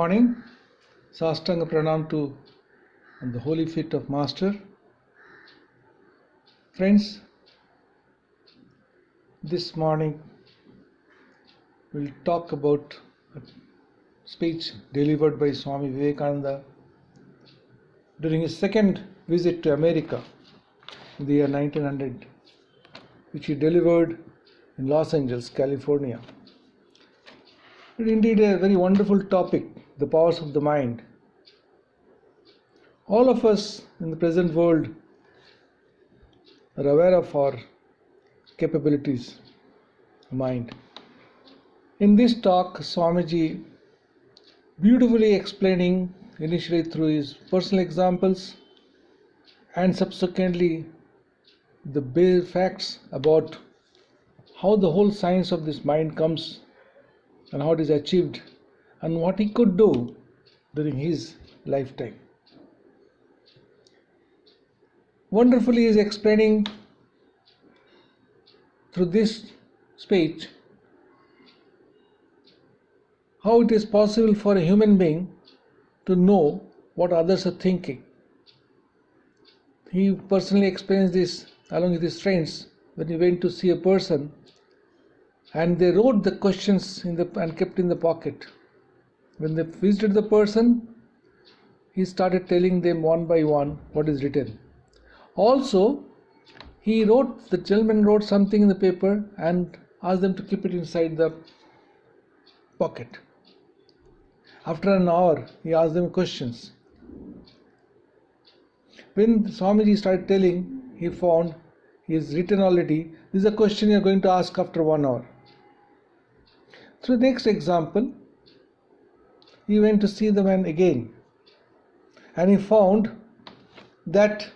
morning. Sastanga Pranam to the holy feet of Master. Friends, this morning we'll talk about a speech delivered by Swami Vivekananda during his second visit to America in the year 1900, which he delivered in Los Angeles, California. It is indeed a very wonderful topic, the powers of the mind. All of us in the present world are aware of our capabilities of mind. In this talk, Swamiji beautifully explaining initially through his personal examples and subsequently the bare facts about how the whole science of this mind comes and how it is achieved and what he could do during his lifetime. Wonderfully he is explaining through this speech how it is possible for a human being to know what others are thinking. He personally experienced this along with his friends when he went to see a person and they wrote the questions and kept in the pocket. When they visited the person, he started telling them one by one what is written. Also, the gentleman wrote something in the paper and asked them to keep it inside the pocket. After an hour, he asked them questions. When Swamiji started telling, he found he has written already, this is a question you are going to ask after 1 hour. So the next example, he went to see the man again and he found that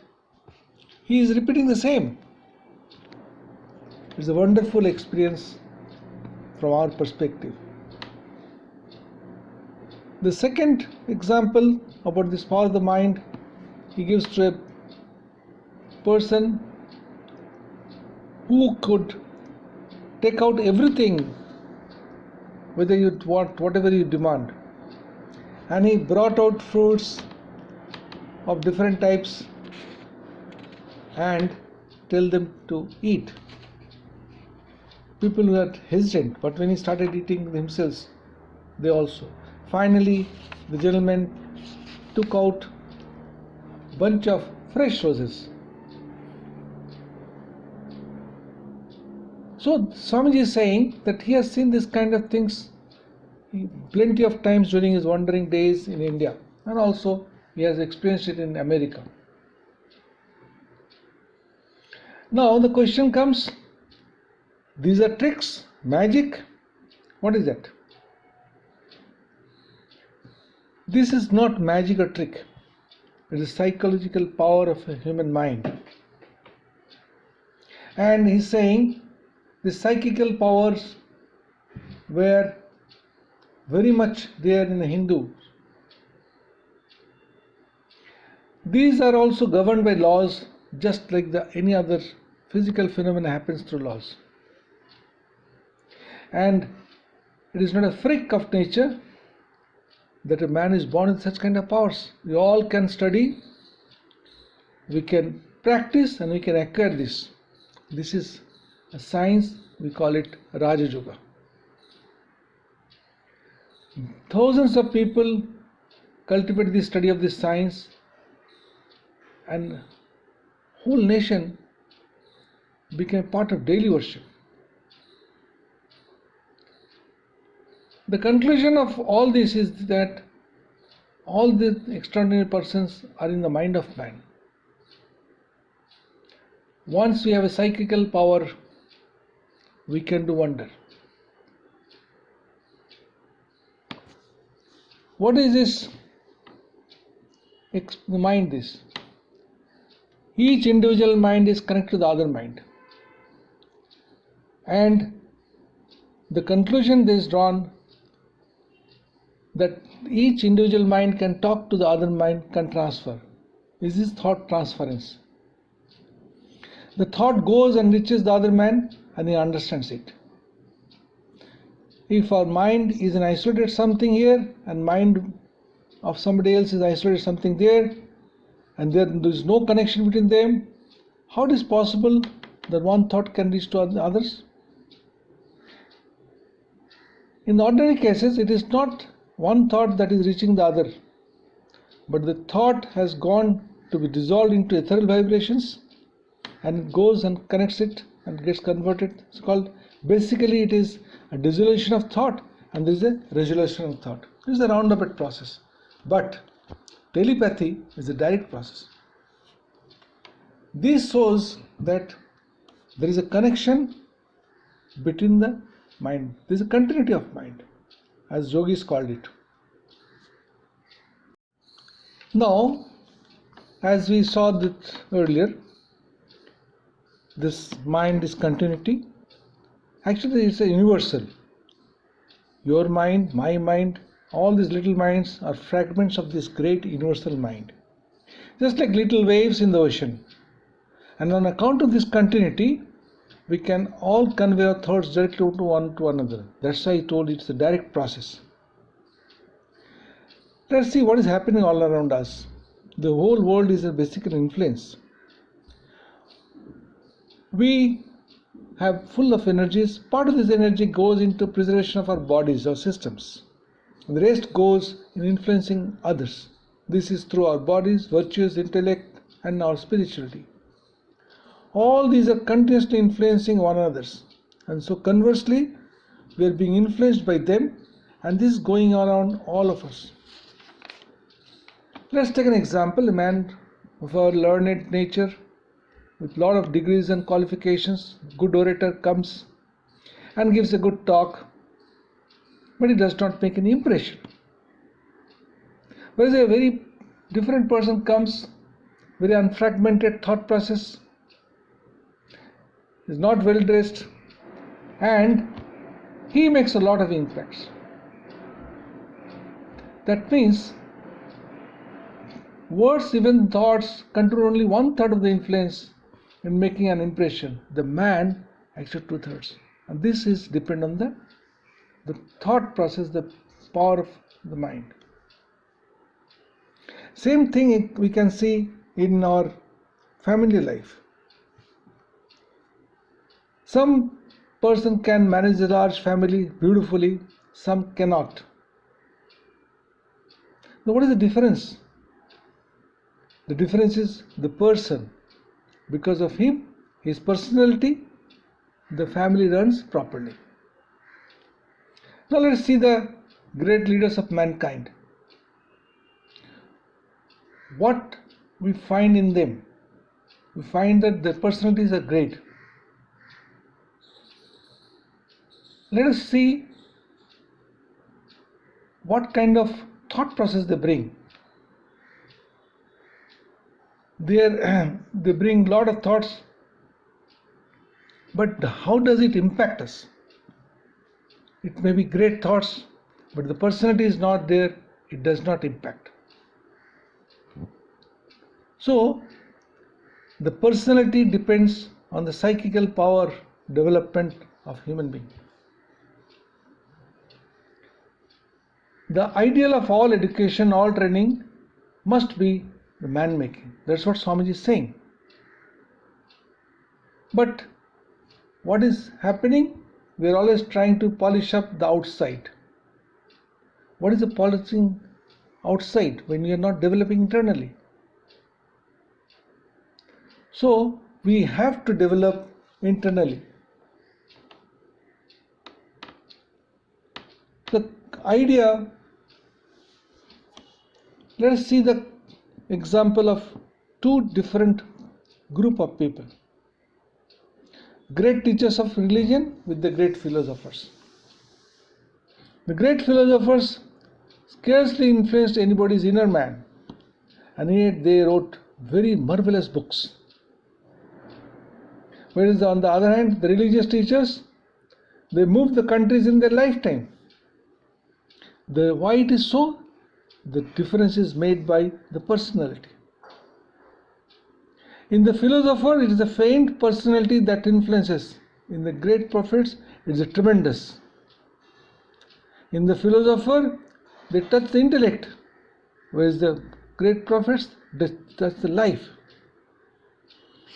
he is repeating the same. It's a wonderful experience from our perspective. The second example about this power of the mind he gives to a person who could take out everything, whether you want, whatever you demand. And he brought out fruits of different types and tell them to eat. People were hesitant, but when he started eating themselves, they also. Finally, the gentleman took out a bunch of fresh roses. So Swamiji is saying that he has seen this kind of things plenty of times during his wandering days in India, and also he has experienced it in America. Now the question comes, these are tricks, magic, what is that? This is not magic or trick. It is psychological power of a human mind. And he's saying the psychical powers were very much there in the Hindu. These are also governed by laws, just like any other physical phenomena happens through laws. And it is not a freak of nature that a man is born with such kind of powers. We all can study, we can practice, and we can acquire this. This is a science, we call it Raja Yoga. Thousands of people cultivate the study of this science, and whole nation became part of daily worship. The conclusion of all this is that all the extraordinary persons are in the mind of man. Once we have a psychical power, we can do wonder. What is this? Mind this. Each individual mind is connected to the other mind. And the conclusion that is drawn that each individual mind can talk to the other mind, can transfer. This is thought transference. The thought goes and reaches the other man and he understands it. If our mind is an isolated something here and mind of somebody else is isolated something there, and there is no connection between them, how it is possible that one thought can reach to others? In the ordinary cases, it is not one thought that is reaching the other, but the thought has gone to be dissolved into ethereal vibrations, and it goes and connects it and gets converted. It's called, basically it is a dissolution of thought, and there is a resolution of thought. This is a roundabout process. But telepathy is a direct process. This shows that there is a connection between the mind. There is a continuity of mind, as yogis called it. Now, as we saw that earlier, this mind is continuity. Actually, it's a universal. Your mind, my mind, all these little minds are fragments of this great universal mind. Just like little waves in the ocean. And on account of this continuity, we can all convey our thoughts directly to one to another. That's why I told you it's a direct process. Let's see what is happening all around us. The whole world is a basic influence. We have full of energies. Part of this energy goes into preservation of our bodies, our systems. The rest goes in influencing others. This is through our bodies, virtues, intellect, and our spirituality. All these are continuously influencing one another. And so conversely, we are being influenced by them, and this is going around all of us. Let's take an example. A man of a learned nature with a lot of degrees and qualifications, good orator, comes and gives a good talk, but he does not make any impression. Whereas a very different person comes, very unfragmented thought process, is not well dressed, and he makes a lot of impacts. That means words, even thoughts, control only 1/3 of the influence in making an impression. The man actually 2/3. And this is dependent on the thought process, the power of the mind. Same thing we can see in our family life. Some person can manage a large family beautifully, some cannot. Now what is the difference? The difference is the person. Because of him, his personality, the family runs properly. Now let's see the great leaders of mankind. What we find in them? We find that their personalities are great. Let us see what kind of thought process they bring. They bring a lot of thoughts, but how does it impact us? It may be great thoughts, but the personality is not there, it does not impact. So, the personality depends on the psychical power development of human being. The ideal of all education, all training must be the man making. That's what Swamiji is saying. But what is happening? We are always trying to polish up the outside. What is the polishing outside when you are not developing internally? So we have to develop internally. The idea, let us see the example of two different group of people. Great teachers of religion with the great philosophers. The great philosophers scarcely influenced anybody's inner man, and yet they wrote very marvelous books. Whereas on the other hand, the religious teachers, they moved the countries in their lifetime. Why it is so? The difference is made by the personality. In the philosopher, it is a faint personality that influences. In the great prophets, it is a tremendous. In the philosopher, they touch the intellect, whereas the great prophets, they touch the life.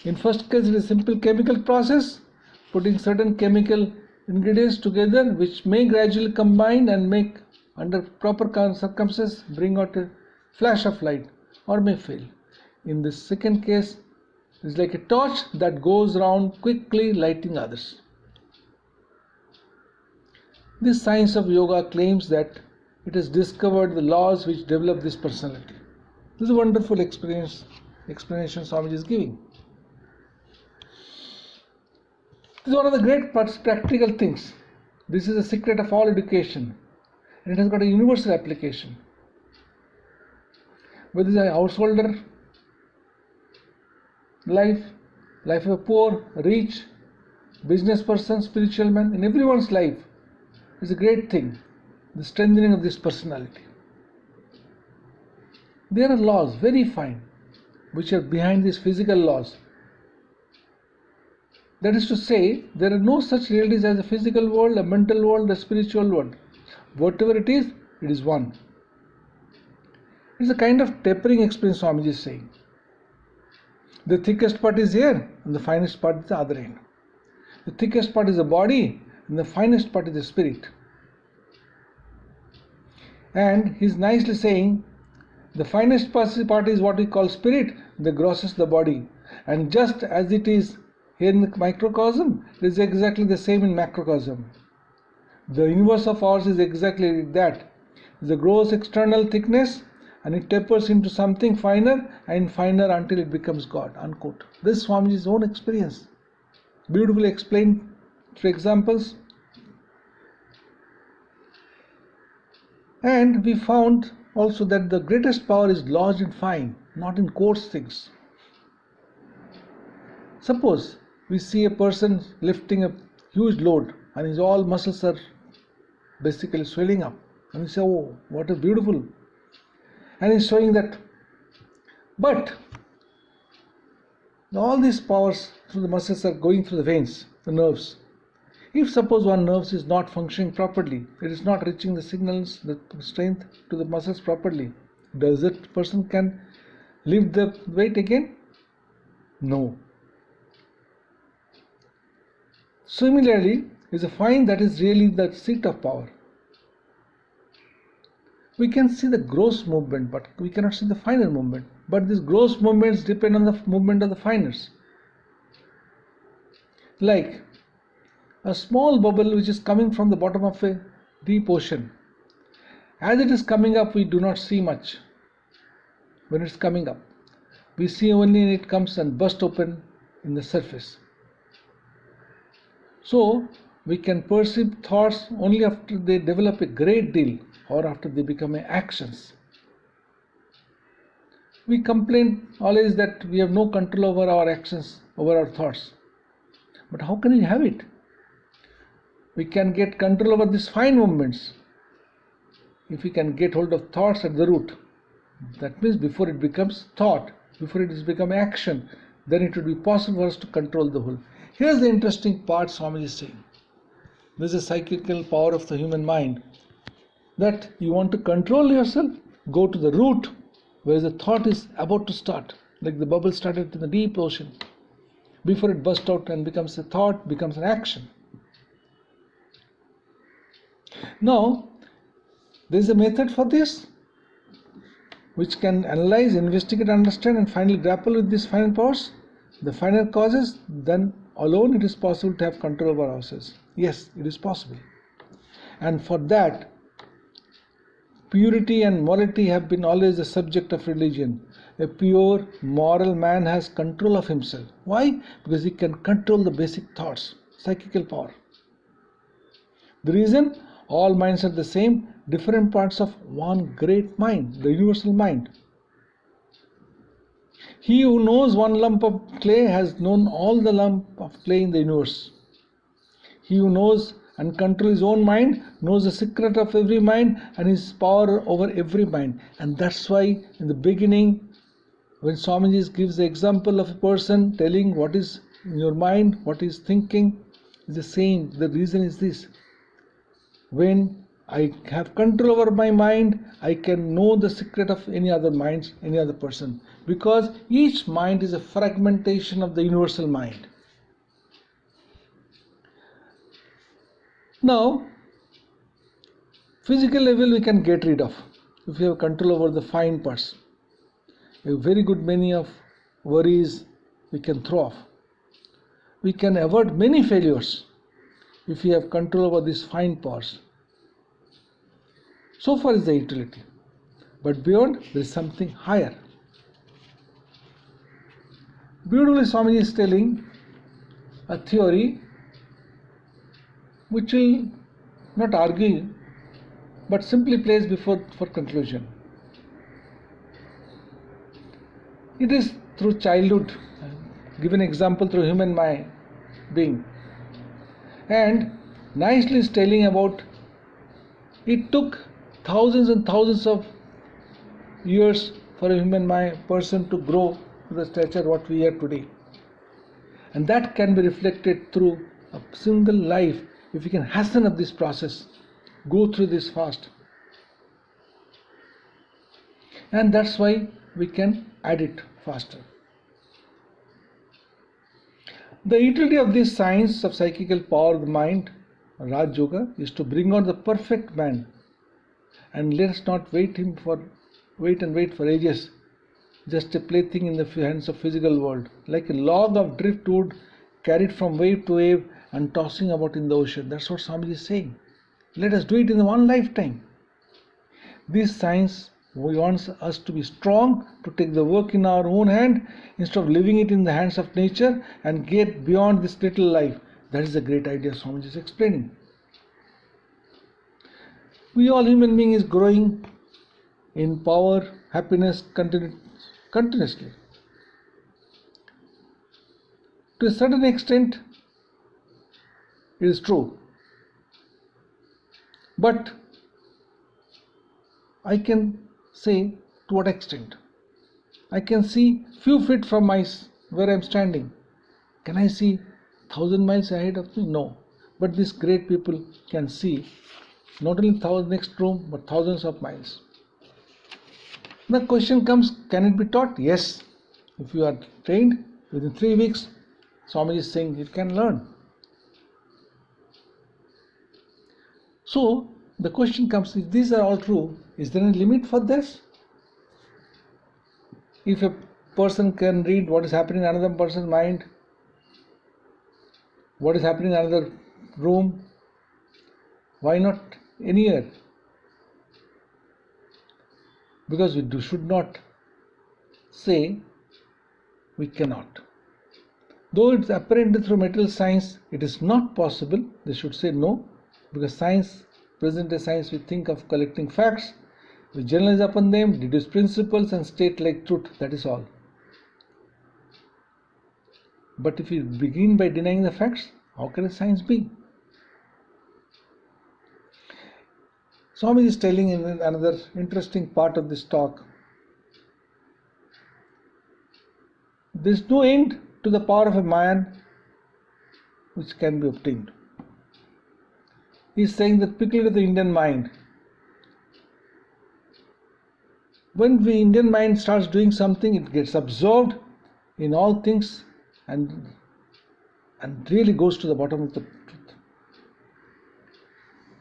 In first case, it is a simple chemical process, putting certain chemical ingredients together, which may gradually combine and make, under proper circumstances, bring out a flash of light, or may fail. In the second case, it is like a torch that goes round quickly, lighting others. This science of yoga claims that it has discovered the laws which develop this personality. This is a wonderful explanation Swamiji is giving. This is one of the great practical things. This is the secret of all education, and it has got a universal application. Whether it's a householder life of a poor, rich, business person, spiritual man, in everyone's life is a great thing, the strengthening of this personality. There are laws, very fine, which are behind these physical laws. That is to say, there are no such realities as a physical world, a mental world, a spiritual world. Whatever it is one. It is a kind of tapering experience Swamiji is saying. The thickest part is here, and the finest part is the other end. The thickest part is the body, and the finest part is the spirit. And he is nicely saying, the finest part is what we call spirit, the grossest the body. And just as it is here in the microcosm, it is exactly the same in macrocosm. The universe of ours is exactly like that. The gross external thickness, and it tapers into something finer and finer until it becomes God. Unquote. This is Swamiji's own experience. Beautifully explained through examples. And we found also that the greatest power is lodged in fine, not in coarse things. Suppose we see a person lifting a huge load and his all muscles are basically swelling up. And we say, oh, what a beautiful. And he's showing that. But all these powers through the muscles are going through the veins, the nerves. If suppose one nerve is not functioning properly, it is not reaching the signals, the strength to the muscles properly, does that person can lift the weight again? No. Similarly, is a fine that is really the seat of power. We can see the gross movement, but we cannot see the finer movement. But these gross movements depend on the movement of the finers. Like a small bubble which is coming from the bottom of a deep ocean. As it is coming up, we do not see much. When it's coming up, we see only when it comes and bursts open in the surface. So we can perceive thoughts only after they develop a great deal, or after they become actions. We complain always that we have no control over our actions, over our thoughts. But how can we have it? We can get control over these fine movements if we can get hold of thoughts at the root. That means before it becomes thought, before it has become action, then it would be possible for us to control the whole. Here's the interesting part Swamiji is saying. This is a psychical power of the human mind. That you want to control yourself, go to the root where the thought is about to start, like the bubble started in the deep ocean. Before it bursts out and becomes a thought, becomes an action. Now, there is a method for this, which can analyze, investigate, understand, and finally grapple with these finer powers, the finer causes. Then alone it is possible to have control over ourselves. Yes, it is possible. And for that, purity and morality have been always the subject of religion. A pure, moral man has control of himself. Why? Because he can control the basic thoughts, psychical power. The reason? All minds are the same, different parts of one great mind, the universal mind. He who knows one lump of clay has known all the lump of clay in the universe. He who knows and controls his own mind knows the secret of every mind and his power over every mind. And that's why in the beginning, when Swamiji gives the example of a person telling what is in your mind, what is thinking, is the same. The reason is this. When I have control over my mind. I can know the secret of any other minds, any other person, because each mind is a fragmentation of the universal mind. Now, physical level we can get rid of if we have control over the fine parts. A very good many of worries we can throw off. We can avoid many failures if we have control over these fine parts. So far is the utility. But beyond, there is something higher. Beautifully, Swamiji is telling a theory which will not argue but simply plays before for conclusion. It is through childhood, given example through human mind being, and nicely is telling about it took thousands and thousands of years for a human person to grow to the stature what we are today, and that can be reflected through a single life if we can hasten up this process, go through this fast, and that's why we can add it faster. The utility of this science of psychical power of the mind, Raj Yoga, is to bring out the perfect man, and let us not wait for ages, just a plaything in the hands of physical world, like a log of driftwood carried from wave to wave and tossing about in the ocean. That's what Swamiji is saying. Let us do it in one lifetime. This science wants us to be strong, to take the work in our own hand instead of leaving it in the hands of nature and get beyond this little life. That is the great idea Swamiji is explaining. We all human beings is growing in power, happiness continuously. To a certain extent, it is true. But I can say to what extent. I can see few feet from where I am standing. Can I see 1,000 miles ahead of me? No. But these great people can see not only next room but thousands of miles. The question comes, can it be taught? Yes. If you are trained, within 3 weeks, Swamiji is saying it can learn. So the question comes, if these are all true, is there any limit for this? If a person can read what is happening in another person's mind, what is happening in another room, why not anywhere? Because we should not say we cannot. Though it's apparent through material science it is not possible, they should say no, because science, present day science, we think of collecting facts, we generalize upon them, deduce principles and state like truth, that is all. But if we begin by denying the facts, how can a science be? Swami is telling in another interesting part of this talk, there is no end to the power of a man which can be obtained. He is saying that peculiar to the Indian mind, when the Indian mind starts doing something, it gets absorbed in all things and really goes to the bottom of the truth.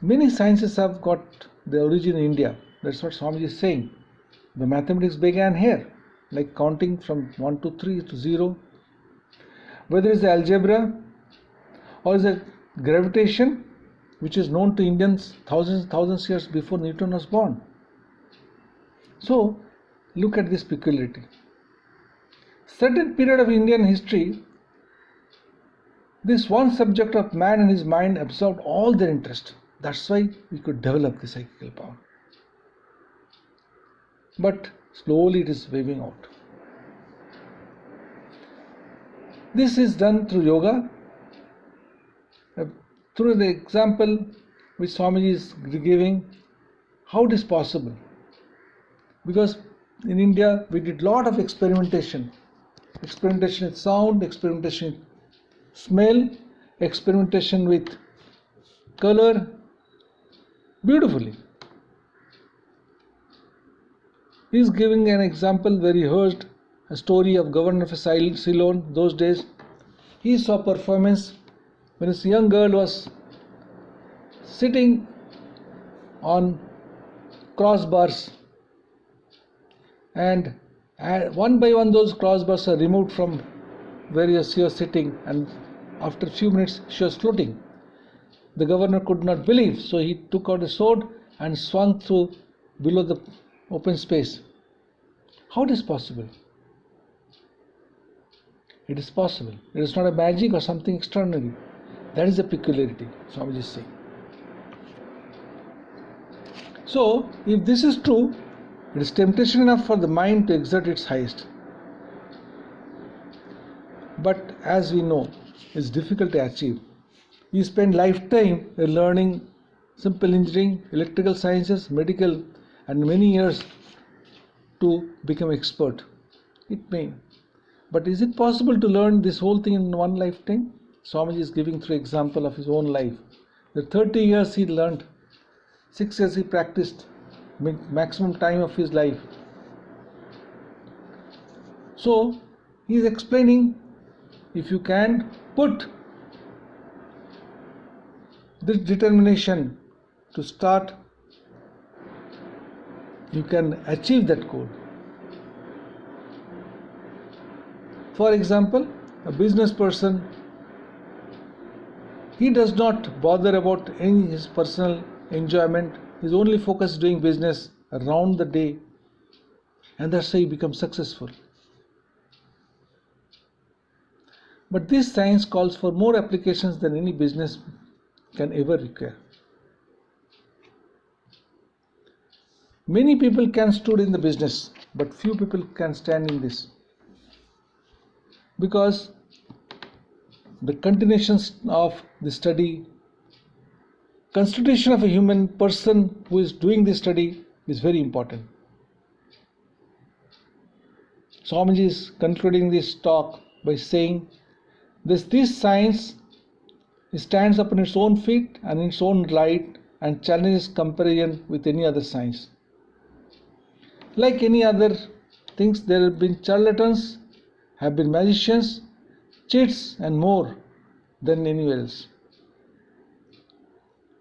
Many sciences have got their origin in India. That's what Swamiji is saying. The mathematics began here, like counting from 1 to 3 to 0. Whether it's the algebra or is it gravitation, which is known to Indians thousands years before Newton was born. So, look at this peculiarity. Certain period of Indian history, this one subject of man and his mind absorbed all their interest. That's why we could develop the psychical power. But slowly it is waving out. This is done through yoga, through the example which Swamiji is giving, how it is possible. Because in India we did lot of experimentation. Experimentation with sound, experimentation with smell, experimentation with color, beautifully. He is giving an example where he heard a story of Governor of Ceylon those days. He saw performance when his young girl was sitting on crossbars, and one by one those crossbars are removed from where she was sitting, and after a few minutes she was floating. The governor could not believe, so he took out a sword and swung through below the open space. How it is possible? It is possible. It is not a magic or something extraordinary. That is the peculiarity, Swamiji is saying. So, if this is true, it is temptation enough for the mind to exert its highest. But as we know, it is difficult to achieve. You spend lifetime learning simple engineering, electrical sciences, medical, and many years to become expert. It may. But is it possible to learn this whole thing in one lifetime? Swamiji is giving 3 examples of his own life. The 30 years he learned, 6 years he practiced, maximum time of his life. So he is explaining, if you can put this determination to start, you can achieve that goal. For example, a business person, he does not bother about any his personal enjoyment. His only focus is doing business around the day, and that's how he becomes successful. But this science calls for more applications than any business can ever require. Many people can stand in the business, but few people can stand in this. Because the continuations of the study, constitution of a human person who is doing this study is very important. Swamiji is concluding this talk by saying this science stands upon its own feet and its own right and challenges comparison with any other science. Like any other things, there have been charlatans, have been magicians, cheats, and more than anywhere else.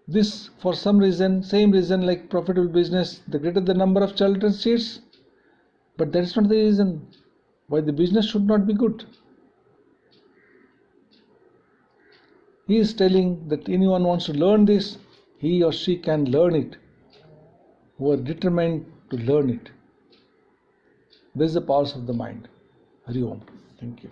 This, for some reason, same reason like profitable business, the greater the number of charlatans, cheats, but that is not the reason why the business should not be good. He is telling that anyone wants to learn this, he or she can learn it, who are determined to learn it. This is the powers of the mind. Hari Om. Thank you.